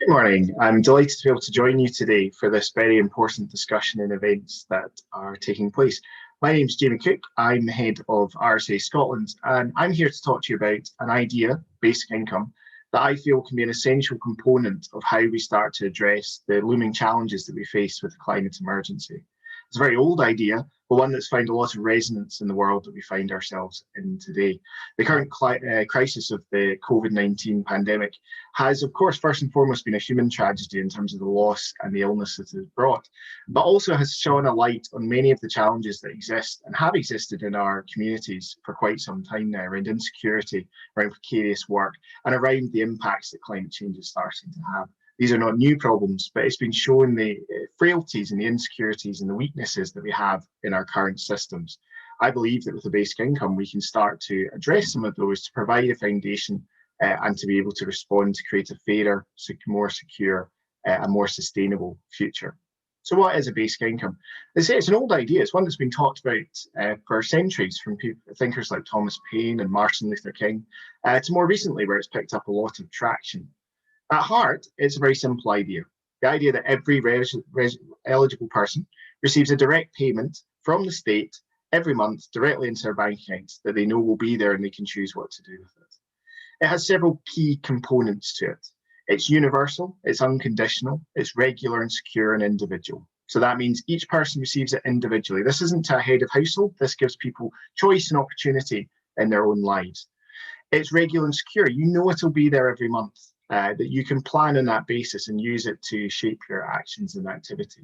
Good morning. I'm delighted to be able to join you today for this very important discussion and events that are taking place. My name's Jamie Cooke. I'm the head of RSA Scotland, and I'm here to talk to you about an idea, basic income, that I feel can be an essential component of how we start to address the looming challenges that we face with the climate emergency. It's a very old idea, but one that's found a lot of resonance in the world that we find ourselves in today. The current crisis of the COVID-19 pandemic has, of course, first and foremost been a human tragedy in terms of the loss and the illness that it has brought, but also has shone a light on many of the challenges that exist and have existed in our communities for quite some time now around insecurity, around precarious work, and around the impacts that climate change is starting to have. These are not new problems, but it's been shown the frailties and the insecurities and the weaknesses that we have in our current systems. I believe that with a basic income, we can start to address some of those to provide a foundation and to be able to respond to create a fairer, more secure, and more sustainable future. So what is a basic income? They say it's an old idea. It's one that's been talked about for centuries from thinkers like Thomas Paine and Martin Luther King to more recently where it's picked up a lot of traction. At heart, it's a very simple idea. The idea that every eligible person receives a direct payment from the state every month directly into their bank account that they know will be there and they can choose what to do with it. It has several key components to it. It's universal, it's unconditional, it's regular and secure and individual. So that means each person receives it individually. This isn't a head of household. This gives people choice and opportunity in their own lives. It's regular and secure. You know it'll be there every month. That you can plan on that basis and use it to shape your actions and activity.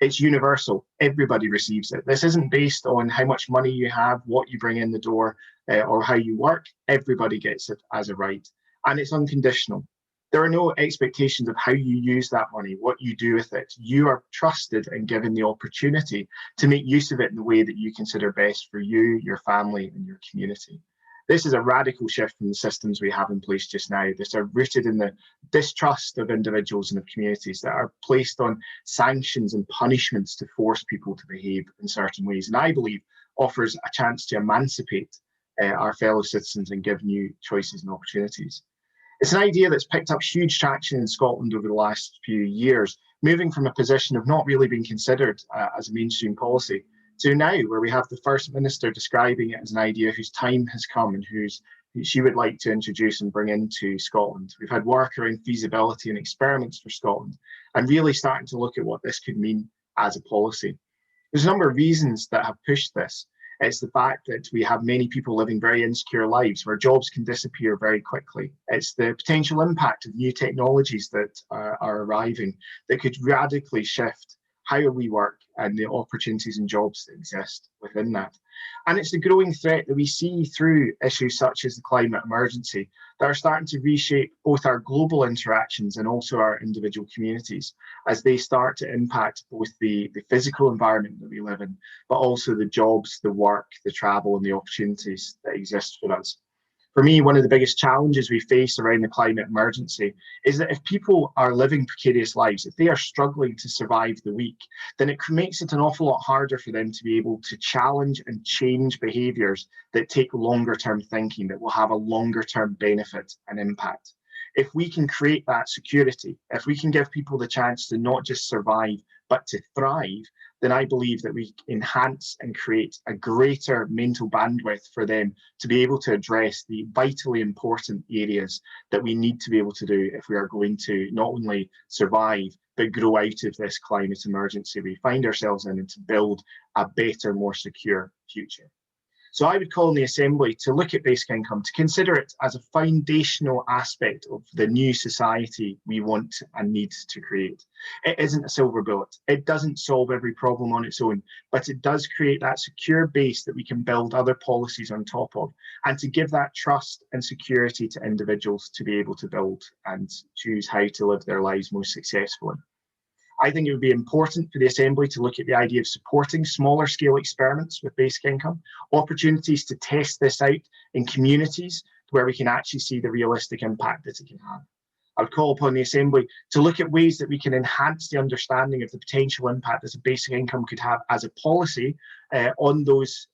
It's universal. Everybody receives it. This isn't based on how much money you have, what you bring in the door, or how you work. Everybody gets it as a right. And it's unconditional. There are no expectations of how you use that money, what you do with it. You are trusted and given the opportunity to make use of it in the way that you consider best for you, your family, and your community. This is a radical shift from the systems we have in place just now. These are rooted in the distrust of individuals and of communities that are placed on sanctions and punishments to force people to behave in certain ways. And I believe offers a chance to emancipate our fellow citizens and give new choices and opportunities. It's an idea that's picked up huge traction in Scotland over the last few years, moving from a position of not really being considered as a mainstream policy to now where we have the First Minister describing it as an idea whose time has come and who she would like to introduce and bring into Scotland. We've had work around feasibility and experiments for Scotland and really starting to look at what this could mean as a policy. There's a number of reasons that have pushed this. It's the fact that we have many people living very insecure lives where jobs can disappear very quickly. It's the potential impact of new technologies that are arriving that could radically shift how we work and the opportunities and jobs that exist within that. And it's the growing threat that we see through issues such as the climate emergency that are starting to reshape both our global interactions and also our individual communities as they start to impact both the physical environment that we live in, but also the jobs, the work, the travel, and the opportunities that exist for us. For me, one of the biggest challenges we face around the climate emergency is that if people are living precarious lives, if they are struggling to survive the week, then it makes it an awful lot harder for them to be able to challenge and change behaviours that take longer term thinking, that will have a longer term benefit and impact. If we can create that security, if we can give people the chance to not just survive, but to thrive, then I believe that we enhance and create a greater mental bandwidth for them to be able to address the vitally important areas that we need to be able to do if we are going to not only survive, but grow out of this climate emergency we find ourselves in and to build a better, more secure future. So I would call on the Assembly to look at basic income, to consider it as a foundational aspect of the new society we want and need to create. It isn't a silver bullet. It doesn't solve every problem on its own, but it does create that secure base that we can build other policies on top of, and to give that trust and security to individuals to be able to build and choose how to live their lives most successfully. I think it would be important for the Assembly to look at the idea of supporting smaller scale experiments with basic income, opportunities to test this out in communities where we can actually see the realistic impact that it can have. I would call upon the Assembly to look at ways that we can enhance the understanding of the potential impact that a basic income could have as a policy on those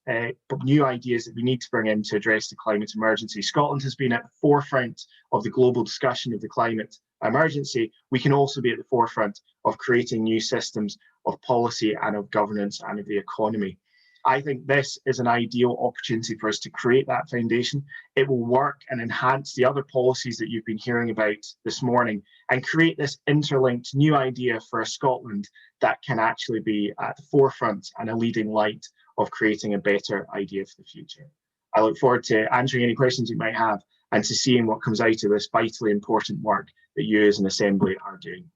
new ideas that we need to bring in to address the climate emergency. Scotland has been at the forefront of the global discussion of the climate emergency, we can also be at the forefront of creating new systems of policy and of governance and of the economy. I think this is an ideal opportunity for us to create that foundation. It will work and enhance the other policies that you've been hearing about this morning and create this interlinked new idea for a Scotland that can actually be at the forefront and a leading light of creating a better idea for the future. I look forward to answering any questions you might have and to seeing what comes out of this vitally important work that you as an Assembly are doing.